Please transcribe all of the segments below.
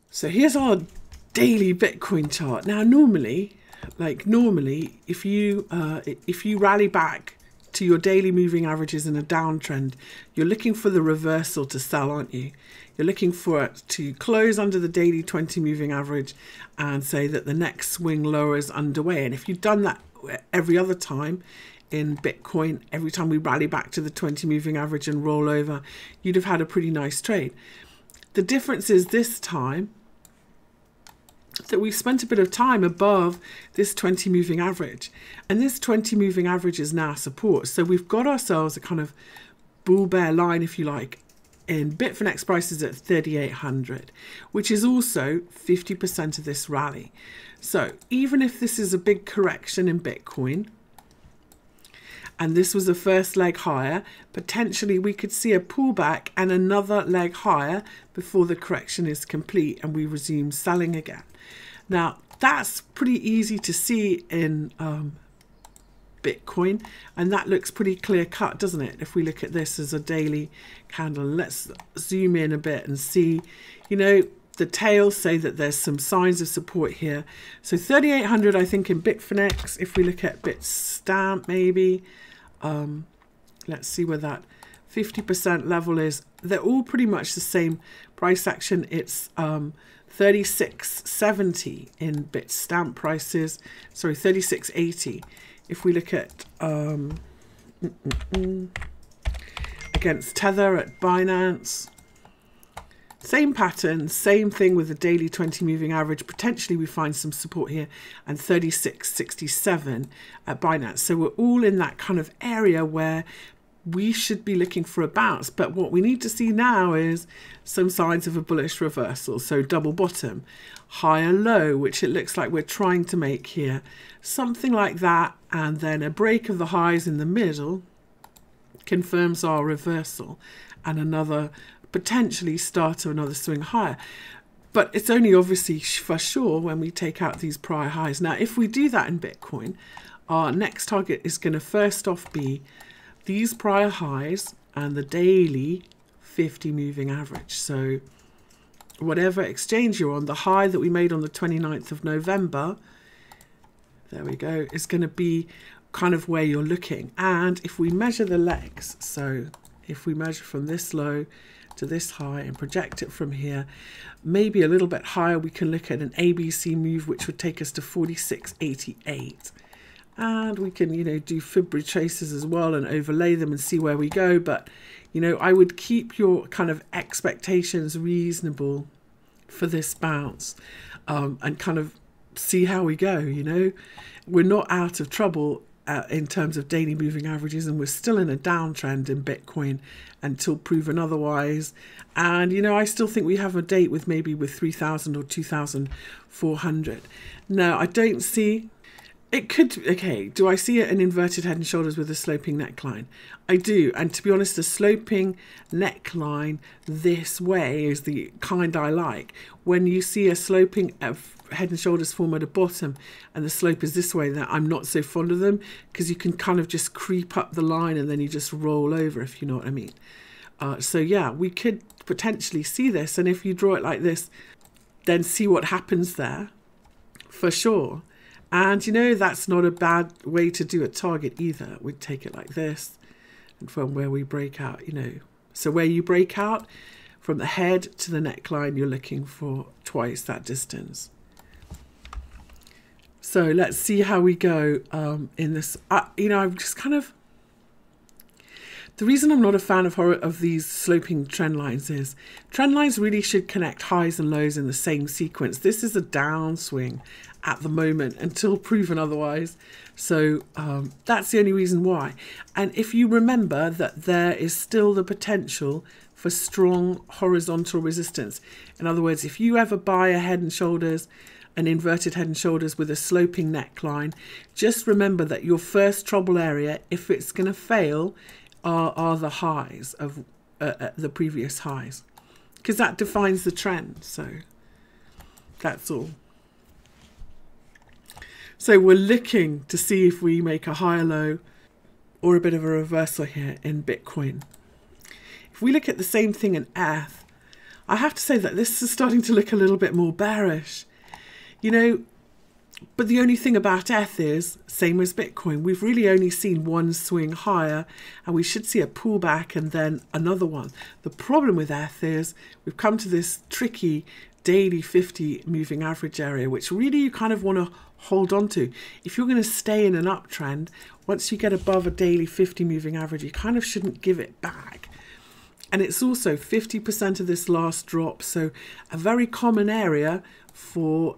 So here's our daily Bitcoin chart. Now, normally, if you rally back to your daily moving averages in a downtrend, you're looking for the reversal to sell, aren't you? You're looking for it to close under the daily 20 moving average and say that the next swing lower is underway. And if you've done that every other time in Bitcoin, every time we rally back to the 20 moving average and roll over, you'd have had a pretty nice trade. The difference is this time that we spent a bit of time above this 20 moving average, and this 20 moving average is now support. So we've got ourselves a kind of bull bear line, if you like, in Bitfinex prices at 3,800, which is also 50% of this rally. So even if this is a big correction in Bitcoin, and this was the first leg higher, potentially we could see a pullback and another leg higher before the correction is complete and we resume selling again. Now, that's pretty easy to see in Bitcoin, and that looks pretty clear cut, doesn't it? If we look at this as a daily candle, let's zoom in a bit and see, you know, the tails say that there's some signs of support here. So 3,800, I think, in Bitfinex. If we look at Bitstamp, maybe, let's see where that 50% level is. They're all pretty much the same price action. It's 36.70 in Bitstamp prices. Sorry, 36.80. If we look at against Tether at Binance, same pattern, same thing with the daily 20 moving average. Potentially we find some support here, and 36.67 at Binance. So we're all in that kind of area where we should be looking for a bounce. But what we need to see now is some signs of a bullish reversal. So double bottom, higher low, which it looks like we're trying to make here. Something like that, and then a break of the highs in the middle confirms our reversal and another potentially start to another swing higher. But it's only obviously for sure when we take out these prior highs. Now, if we do that in Bitcoin, our next target is going to first off be these prior highs and the daily 50 moving average. So whatever exchange you're on, the high that we made on the 29th of November, there we go, is going to be kind of where you're looking. And if we measure the legs, so if we measure from this low to this high and project it from here, maybe a little bit higher, we can look at an ABC move, which would take us to 46.88. And we can, you know, do fib retraces as well and overlay them and see where we go. But, you know, I would keep your kind of expectations reasonable for this bounce, and kind of see how we go. You know, we're not out of trouble in terms of daily moving averages, and we're still in a downtrend in Bitcoin until proven otherwise. And, you know, I still think we have a date with maybe with 3,000 or 2,400. Now, I don't see... It could, okay, do I see an inverted head and shoulders with a sloping neckline? I do, and to be honest, a sloping neckline this way is the kind I like. When you see a sloping head and shoulders form at the bottom and the slope is this way, then I'm not so fond of them, because you can kind of just creep up the line and then you just roll over, if you know what I mean. So yeah, we could potentially see this, and if you draw it like this, then see what happens there, for sure. And, you know, that's not a bad way to do a target either. We'd take it like this, and from where we break out, you know. So where you break out, from the head to the neckline, you're looking for twice that distance. So let's see how we go in this. You know, I'm just kind of... The reason I'm not a fan of these sloping trend lines is trend lines really should connect highs and lows in the same sequence. This is a downswing at the moment until proven otherwise. So that's the only reason why. And if you remember that there is still the potential for strong horizontal resistance. In other words, if you ever buy a head and shoulders, an inverted head and shoulders with a sloping neckline, just remember that your first trouble area, if it's going to fail, are the highs of the previous highs, because that defines the trend. So that's all. So we're looking to see if we make a higher low or a bit of a reversal here in Bitcoin. If we look at the same thing in ETH, I have to say that this is starting to look a little bit more bearish, you know. But the only thing about ETH is, same as Bitcoin, we've really only seen one swing higher, and we should see a pullback and then another one. The problem with ETH is we've come to this tricky daily 50 moving average area, which really you kind of want to hold on to. If you're going to stay in an uptrend, once you get above a daily 50 moving average, you kind of shouldn't give it back. And it's also 50% of this last drop, so a very common area for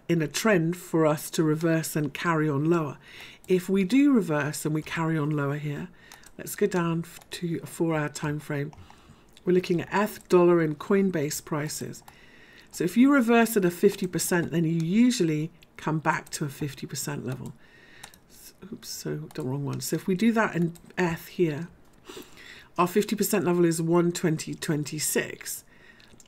in a trend for us to reverse and carry on lower. If we do reverse and we carry on lower here, let's go down to a 4-hour time frame. We're looking at ETH, dollar, and Coinbase prices. So if you reverse at a 50%, then you usually come back to a 50% level. Oops, so the wrong one. So if we do that in ETH here, our 50% level is 120.26.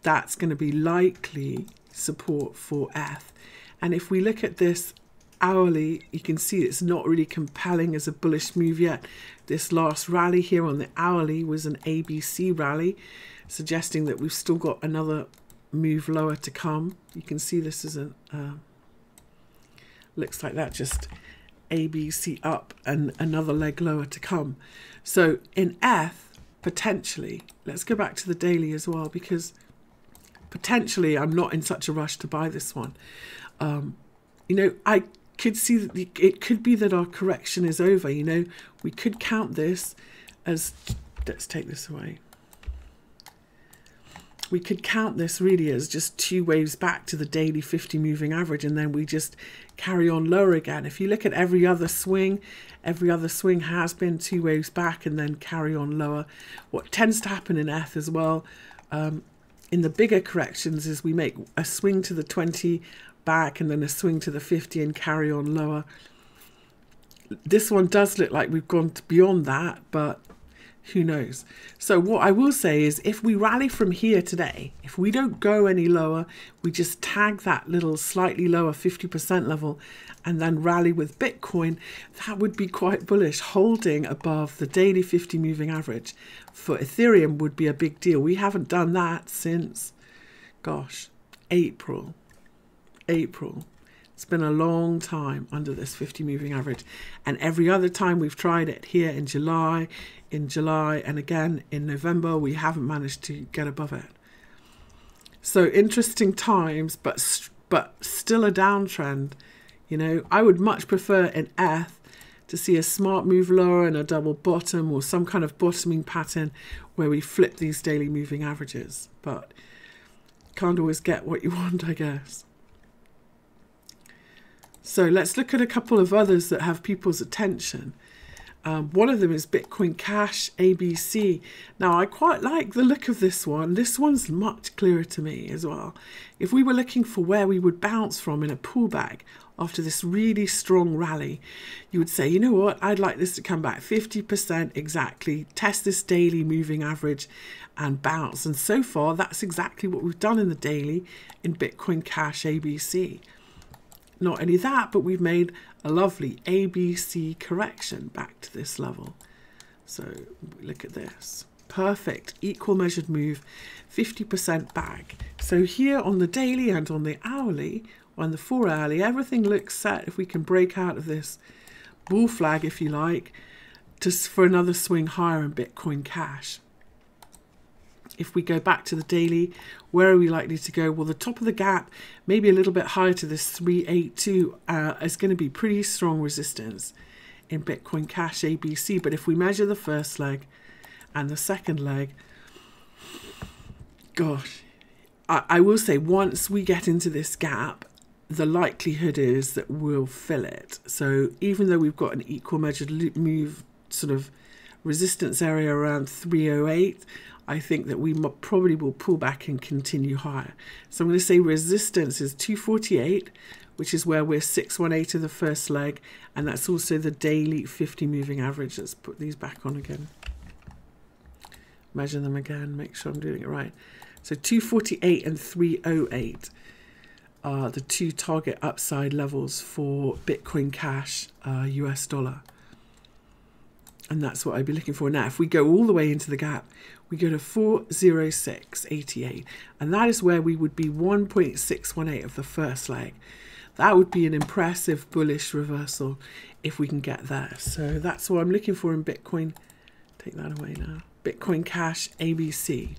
That's going to be likely support for ETH. And if we look at this hourly, you can see it's not really compelling as a bullish move yet. This last rally here on the hourly was an ABC rally, suggesting that we've still got another move lower to come. You can see this is a looks like that, just ABC up and another leg lower to come. So in ETH, potentially, let's go back to the daily as well, because potentially I'm not in such a rush to buy this one. You know, I could see that it could be that our correction is over. You know, we could count this as, let's take this away. We could count this really as just 2 waves back to the daily 50 moving average, and then we just carry on lower again. If you look at every other swing has been 2 waves back and then carry on lower. What tends to happen in ETH as well, in the bigger corrections, is we make a swing to the 20 back and then a swing to the 50 and carry on lower. This one does look like we've gone beyond that, but who knows? So what I will say is, if we rally from here today, if we don't go any lower, we just tag that little slightly lower 50% level and then rally with Bitcoin, that would be quite bullish. Holding above the daily 50 moving average for Ethereum would be a big deal. We haven't done that since, gosh, April. It's been a long time under this 50 moving average. And every other time we've tried it here in July, and again in November, we haven't managed to get above it. So interesting times, but still a downtrend. You know, I would much prefer in ETH to see a smart move lower and a double bottom, or some kind of bottoming pattern where we flip these daily moving averages. But can't always get what you want, I guess. So let's look at a couple of others that have people's attention. One of them is Bitcoin Cash, ABC. Now, I quite like the look of this one. This one's much clearer to me as well. If we were looking for where we would bounce from in a pullback after this really strong rally, you would say, you know what, I'd like this to come back 50% exactly, test this daily moving average and bounce. And so far, that's exactly what we've done in the daily in Bitcoin Cash, ABC. Not only that, but we've made a lovely ABC correction back to this level. So look at this. Perfect, equal measured move, 50% back. So here on the daily and on the hourly, on the 4 hourly, everything looks set. If we can break out of this bull flag, if you like, just for another swing higher in Bitcoin Cash. If we go back to the daily, where are we likely to go? Well, the top of the gap, maybe a little bit higher to this 382, is going to be pretty strong resistance in Bitcoin Cash ABC. But if we measure the first leg and the second leg, gosh, I will say once we get into this gap, the likelihood is that we'll fill it. So even though we've got an equal measured move sort of resistance area around 308, I think that we probably will pull back and continue higher. So I'm going to say resistance is 248, which is where we're 618 of the first leg, and that's also the daily 50 moving average. Let's put these back on again. Measure them again, make sure I'm doing it right. So 248 and 308 are the two target upside levels for Bitcoin Cash, US dollar. And that's what I'd be looking for. Now, if we go all the way into the gap, we go to 406.88, and that is where we would be 1.618 of the first leg. That would be an impressive bullish reversal if we can get there. So that's what I'm looking for in Bitcoin. Take that away now. Bitcoin Cash ABC.